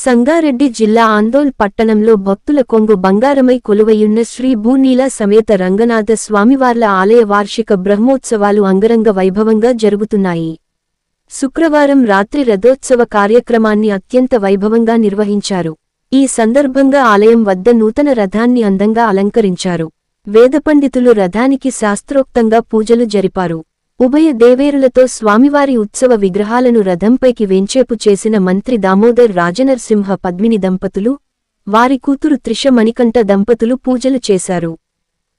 సంగారెడ్డి జిల్లా ఆందోళ్ పట్టణంలో భక్తుల కొంగు బంగారమై కొలువయున్న శ్రీ భూనీల సమేత రంగనాథ స్వామివార్ల ఆలయ వార్షిక బ్రహ్మోత్సవాలు అంగరంగ వైభవంగా జరుగుతున్నాయి. శుక్రవారం రాత్రి రథోత్సవ కార్యక్రమాన్ని అత్యంత వైభవంగా నిర్వహించారు. ఈ సందర్భంగా ఆలయం వద్ద నూతన రథాన్ని అందంగా అలంకరించారు. వేదపండితులు రథానికి శాస్త్రోక్తంగా పూజలు జరిపారు. ఉభయ దేవేరులతో స్వామివారి ఉత్సవ విగ్రహాలను రథంపైకి వేంచేపు చేసిన మంత్రి దామోదర్ రాజనరసింహ పద్మిని దంపతులు, వారి కూతురు త్రిష మణికంఠ దంపతులు పూజలు చేశారు.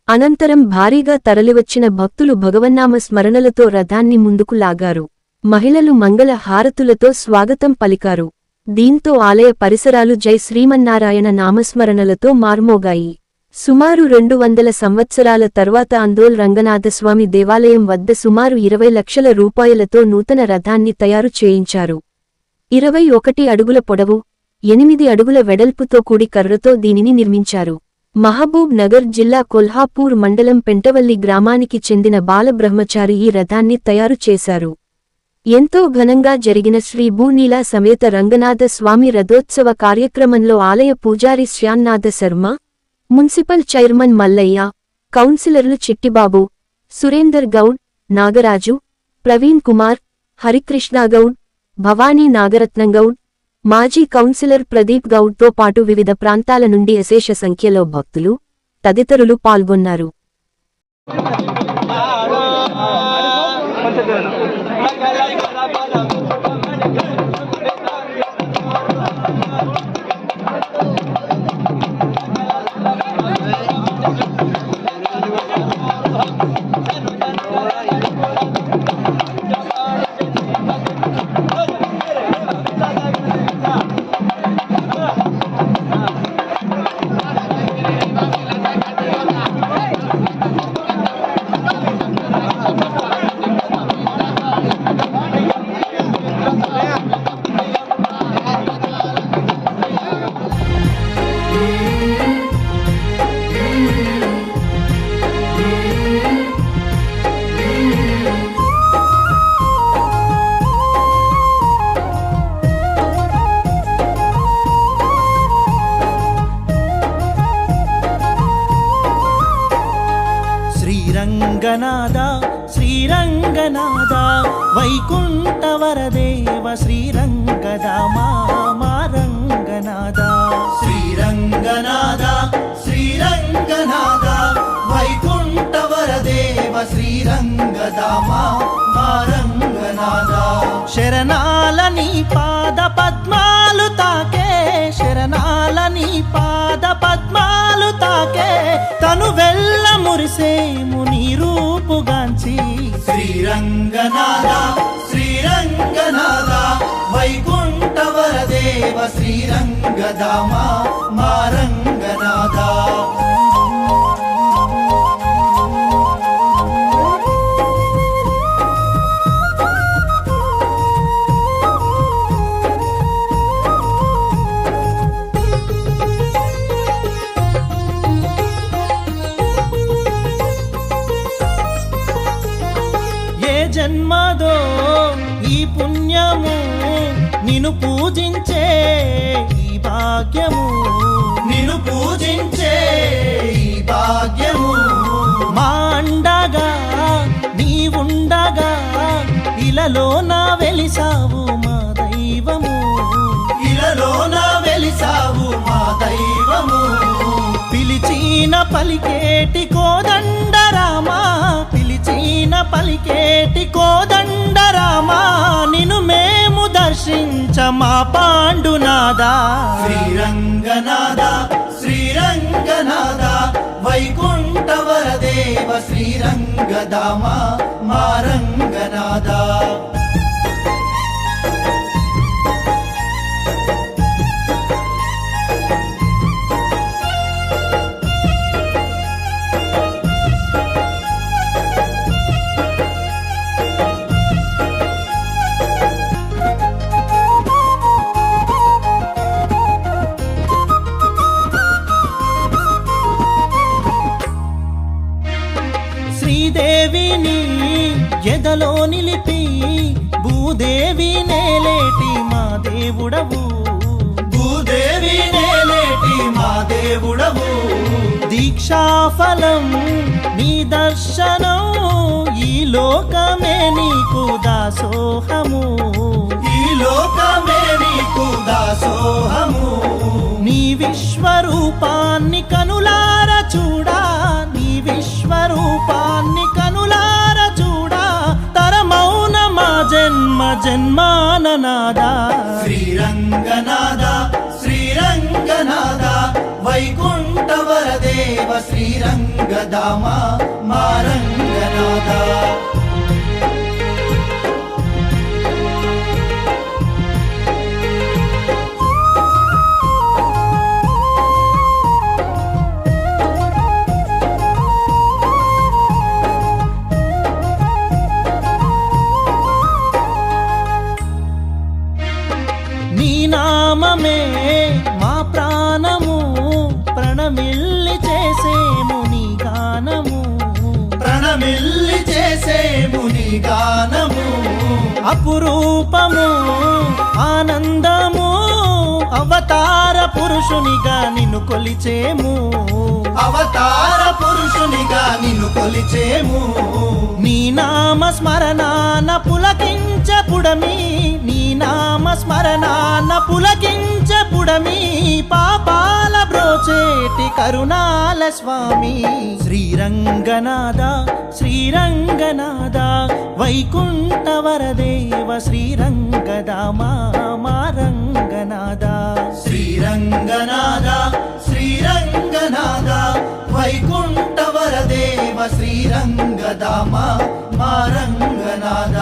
అనంతరం భారీగా తరలివచ్చిన భక్తులు భగవన్నామ స్మరణలతో రథాన్ని ముందుకు లాగారు. మహిళలు మంగళ హారతులతో స్వాగతం పలికారు. దీంతో ఆలయ పరిసరాలు జై శ్రీమన్నారాయణ నామస్మరణలతో మార్మోగాయి. సుమారు 200 సంవత్సరాల తర్వాత ఆందోళ్ రంగనాథస్వామి దేవాలయం వద్ద సుమారు 20 లక్షల రూపాయలతో నూతన రథాన్ని తయారు చేయించారు. 21 అడుగుల పొడవు, 8 అడుగుల వెడల్పుతో కూడి కర్రతో దీనిని నిర్మించారు. మహబూబ్ నగర్ జిల్లా కొల్హాపూర్ మండలం పెంటవల్లి గ్రామానికి చెందిన బాలబ్రహ్మచారి ఈ రథాన్ని తయారు చేశారు. ఎంతో ఘనంగా జరిగిన శ్రీ భూనీల సమేత రంగనాథ స్వామి రథోత్సవ కార్యక్రమంలో ఆలయ పూజారి శ్యాన్నాథ శర్మ, మున్సిపల్ చైర్మన్ మల్లయ్య, కౌన్సిలర్లు చిట్టిబాబు, సురేందర్ గౌడ్, నాగరాజు, ప్రవీణ్ కుమార్, హరికృష్ణగౌడ్, భవానీ నాగరత్నంగౌడ్, మాజీ కౌన్సిలర్ ప్రదీప్ గౌడ్తో పాటు వివిధ ప్రాంతాల నుండి అశేష సంఖ్యలో భక్తులు, తదితరులు పాల్గొన్నారు. శ్రీరంగనాథ శ్రీరంగనాథ వైకుంఠవరదేవ శ్రీరంగదామా రంగనాథ. శ్రీరంగనాథ శ్రీరంగనాథ వైకుంఠవరదేవ శ్రీరంగదామా రంగనాథ. శరణాల నీ పాద పద్మాలు తాకే, శరణాల నీ పాద పద్మాలు తాకే, తను వెళ్ళ మురిసేము నీ రూపుగాంచి. శ్రీరంగనాథ శ్రీరంగనాథ వైకుంఠవరదేవ శ్రీరంగదామా రంగనాథ. జన్మదో ఈ పుణ్యము నిన్ను పూజించే ఈ భాగ్యము, నిన్ను పూజించే ఈ భాగ్యము. మా అండగా నీవుండగా ఇలలో నా వెలిసావు మా దైవము, ఇలలో నా వెలిసావు మా దైవము. పిలిచిన పలికేటి కోదండరామా, పిలిచిన పలికేటి కోదండరామా, నిన్ను మేము దర్శించ మా పాండునాథా. శ్రీరంగనాథ శ్రీరంగనాథ వైకుంఠవరదేవ శ్రీరంగదామా రంగనాథ. శ్రీదేవిని ఎదలో నిలిపి భూదేవి నేలేటి మా దేవుడవు, దేవుడవు. దీక్షాఫలం నీ దర్శనం, ఈ లోకమే నీకు దాసోహము, ఈ లోకమే నీకు దాసోహము. నీ విశ్వరూపాన్ని కనులార చూడా, నీ విశ్వరూపాన్ని కనులార చూడా, తరమౌన మా జన్మ జన్మాననాద. శ్రీరంగనాథ శ్రీరంగనాథ వైకుంఠ వరదేవ శ్రీరంగధామ మా రంగనాథ. నీ నామమే మా ప్రాణము, ప్రణమిల్లి చేసేము నీ గానము, ప్రణమిల్లి చేసేము నీ గానము. అపురూపము ఆనందము, అవతార పురుషునిగా నిన్ను కొలిచేము, అవతార పురుషునిగా నిన్ను కొలిచేము. నీ నామ స్మరణాన పులకించపుడమి, నీ నామ స్మరణాన పులకించపుడమి, పాపాల బ్రోచేటి కరుణాల స్వామి. శ్రీరంగనాథ శ్రీరంగనాథ వైకుంఠ వరదేవ శ్రీరంగధామ మా రంగనాథ. శ్రీరంగనాథ శ్రీరంగనాథ వైకుంఠ వరదేవ శ్రీరంగధామ మా రంగనాథ.